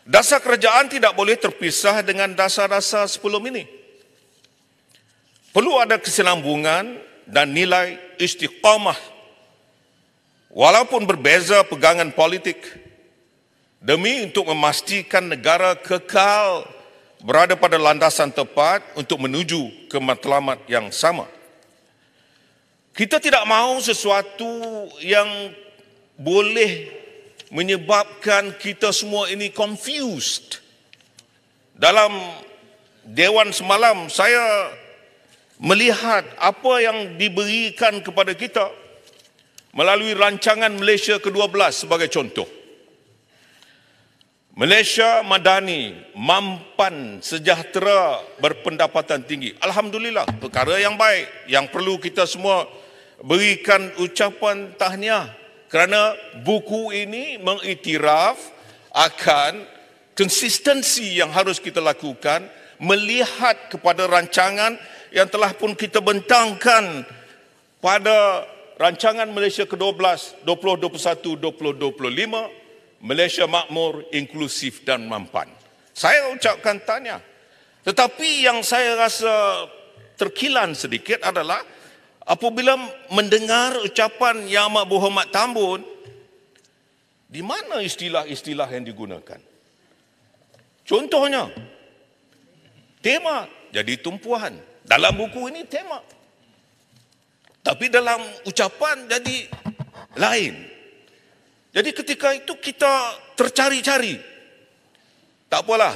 Dasar kerajaan tidak boleh terpisah dengan dasar-dasar sebelum ini. Perlu ada kesinambungan dan nilai istiqamah. Walaupun berbeza pegangan politik, demi untuk memastikan negara kekal berada pada landasan tepat untuk menuju ke matlamat yang sama. Kita tidak mahu sesuatu yang boleh menyebabkan kita semua ini confused. Dalam Dewan semalam, saya melihat apa yang diberikan kepada kita melalui rancangan Malaysia ke-12 sebagai contoh. Malaysia madani, mampan, sejahtera, berpendapatan tinggi. Alhamdulillah, perkara yang baik yang perlu kita semua berikan ucapan tahniah kerana buku ini mengiktiraf akan konsistensi yang harus kita lakukan melihat kepada rancangan yang telah pun kita bentangkan pada rancangan Malaysia ke-12 2021-2025, Malaysia makmur, inklusif dan mampan. Saya ucapkan tahniah. Tetapi yang saya rasa terkilan sedikit adalah apabila mendengar ucapan Yang Amat Berhormat Tambun, di mana istilah-istilah yang digunakan? Contohnya, tema jadi tumpuan. Dalam buku ini tema. Tapi dalam ucapan jadi lain. Jadi ketika itu kita tercari-cari. Tak apalah.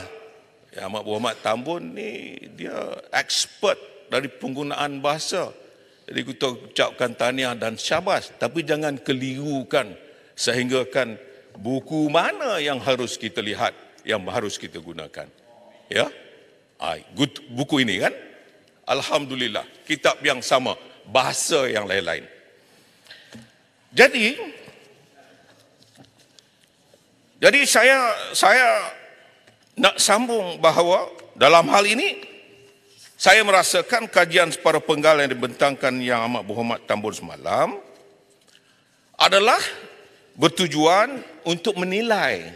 Yang Amat Berhormat Tambun ni dia expert dari penggunaan bahasa. Jadi kita ucapkan tahniah dan syabas, tapi jangan kelirukan sehinggakan buku mana yang harus kita lihat, yang harus kita gunakan. Ya, buku ini kan, alhamdulillah, kitab yang sama, bahasa yang lain-lain. Jadi saya nak sambung bahawa dalam hal ini saya merasakan kajian separa penggal yang dibentangkan Yang Amat Berhormat Tambun semalam adalah bertujuan untuk menilai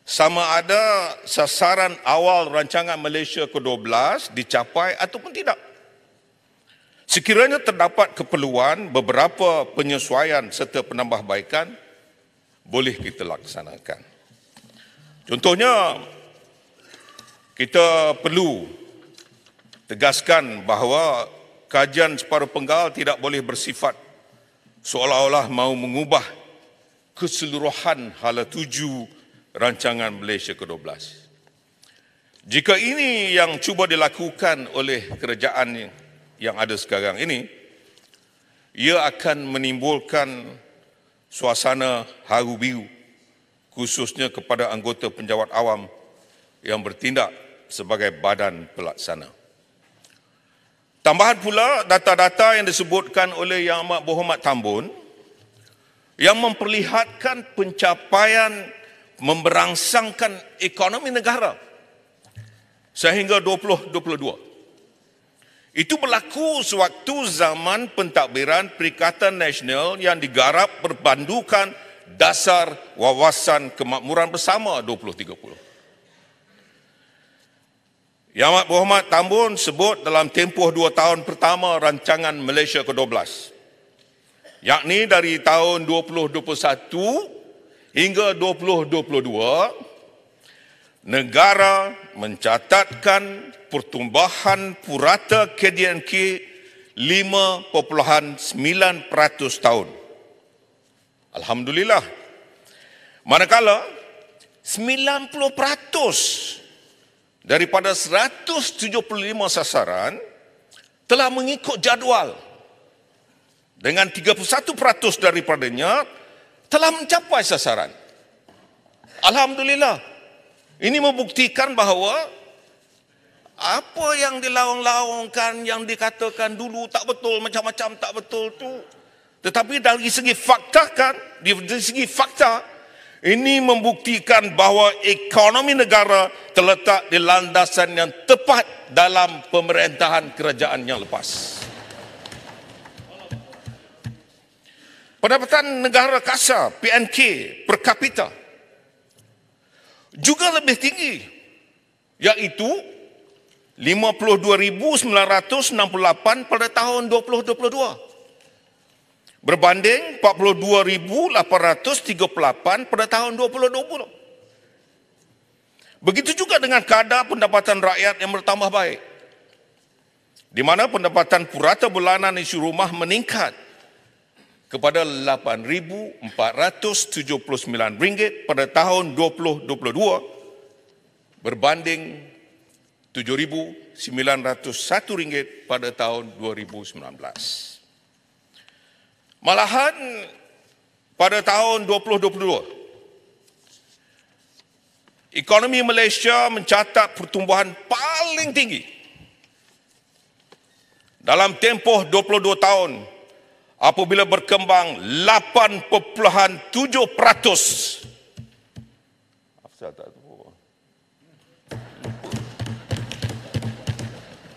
sama ada sasaran awal rancangan Malaysia ke-12 dicapai ataupun tidak. Sekiranya terdapat keperluan beberapa penyesuaian serta penambahbaikan, boleh kita laksanakan. Contohnya, kita perlu tegaskan bahawa kajian separuh penggal tidak boleh bersifat seolah-olah mahu mengubah keseluruhan hala tuju rancangan Malaysia ke-12. Jika ini yang cuba dilakukan oleh kerajaan yang ada sekarang ini, ia akan menimbulkan suasana haru biru, khususnya kepada anggota penjawat awam yang bertindak sebagai badan pelaksana. Tambahan pula data-data yang disebutkan oleh Yang Amat Berhormat Tambun yang memperlihatkan pencapaian memberangsangkan ekonomi negara sehingga 2022. Itu berlaku sewaktu zaman pentadbiran Perikatan Nasional yang digarap berpandukan Dasar Wawasan Kemakmuran Bersama 2030. Yang Amat Berhormat Tambun sebut dalam tempoh 2 tahun pertama rancangan Malaysia ke-12, yakni dari tahun 2021 hingga 2022, negara mencatatkan pertumbuhan purata KDNK 5.9% tahun. Alhamdulillah. Manakala 90% daripada 175 sasaran telah mengikut jadual, dengan 31% daripadanya telah mencapai sasaran. Alhamdulillah. Ini membuktikan bahawa apa yang dilaung-laungkan, yang dikatakan dulu tak betul, macam-macam tak betul tu, tetapi dari segi fakta kan, dari segi fakta, ini membuktikan bahawa ekonomi negara terletak di landasan yang tepat dalam pemerintahan kerajaan yang lepas. Pendapatan negara kasar PNK per kapita juga lebih tinggi, iaitu 52.968 pada tahun 2022 berbanding 42.838 pada tahun 2020. Begitu juga dengan kadar pendapatan rakyat yang bertambah baik, di mana pendapatan purata bulanan isi rumah meningkat kepada RM8,479 pada tahun 2022 berbanding RM7,901 pada tahun 2019. Malahan pada tahun 2022, ekonomi Malaysia mencatat pertumbuhan paling tinggi dalam tempoh 22 tahun apabila berkembang 8.7%.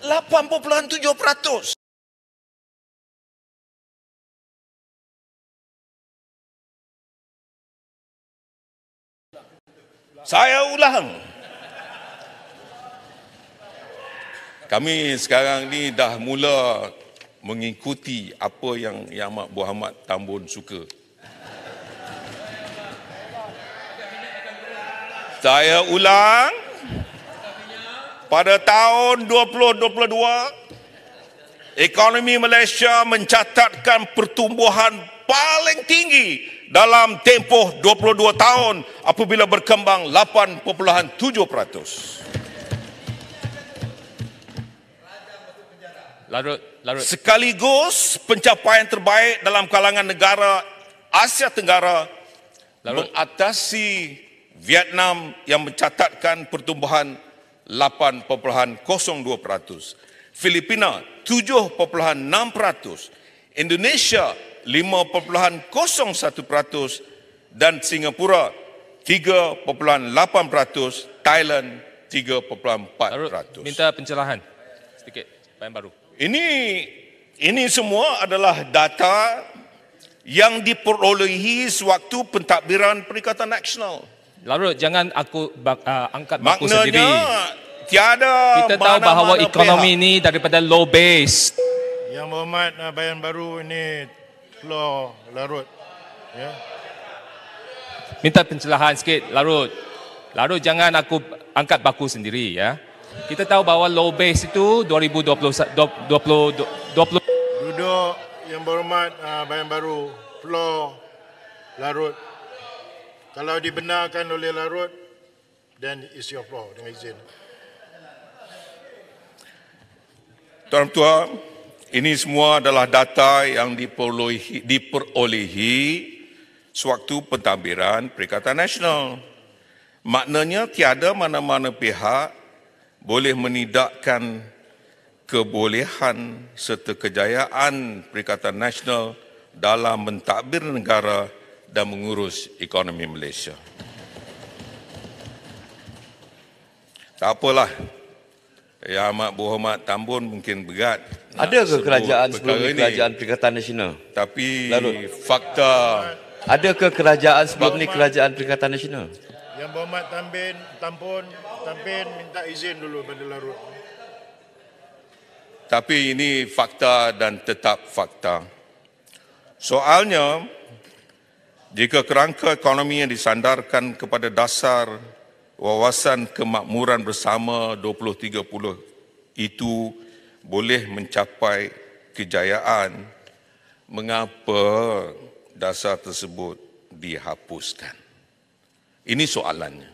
8.7%. Saya ulang. Kami sekarang ni dah mula mengikuti apa yang Yang Amat Berhormat Tambun suka. Saya ulang, pada tahun 2022, ekonomi Malaysia mencatatkan pertumbuhan paling tinggi dalam tempoh 22 tahun apabila berkembang 8.7%. Larut. Sekaligus pencapaian terbaik dalam kalangan negara Asia Tenggara, mengatasi Vietnam yang mencatatkan pertumbuhan 8.02%, Filipina 7.6%, Indonesia 5.01% dan Singapura 3.8%, Thailand 3.4%. Minta pencerahan sedikit, bahan baru. Ini semua adalah data yang diperolehi sewaktu pentadbiran Perikatan Nasional. Larut, jangan aku angkat baku sendiri. Maknanya tiada kita tahu bahawa ekonomi ini daripada low base. Yang Berhormat bayan baru ini floor Larut. Ya. Minta pencerahan sikit, Larut. Larut, jangan aku angkat baku sendiri, ya. Kita tahu bahawa low base itu 2020. Duduk Yang Berhormat bayan baru floor Larut. Kalau dibenarkan oleh Larut, then is your floor dengan izin. Tuan-tuan, ini semua adalah data yang diperolehi sewaktu pentadbiran Perikatan Nasional. Maknanya tiada mana-mana pihak boleh menidakkan kebolehan serta kejayaan Perikatan Nasional dalam mentadbir negara dan mengurus ekonomi Malaysia. Tak apalah, Yang Amat Berhormat Tambun mungkin berat. Ada ke kerajaan sebelum ni kerajaan Perikatan Nasional? Tapi Larut. fakta... Ada ke kerajaan sebelum ni kerajaan Perikatan Nasional? Yang Berhormat Tampin minta izin dulu pada Larut. Tapi ini fakta dan tetap fakta. Soalnya, jika kerangka ekonomi yang disandarkan kepada dasar wawasan kemakmuran bersama 2030 itu boleh mencapai kejayaan, mengapa dasar tersebut dihapuskan? Ini soalannya.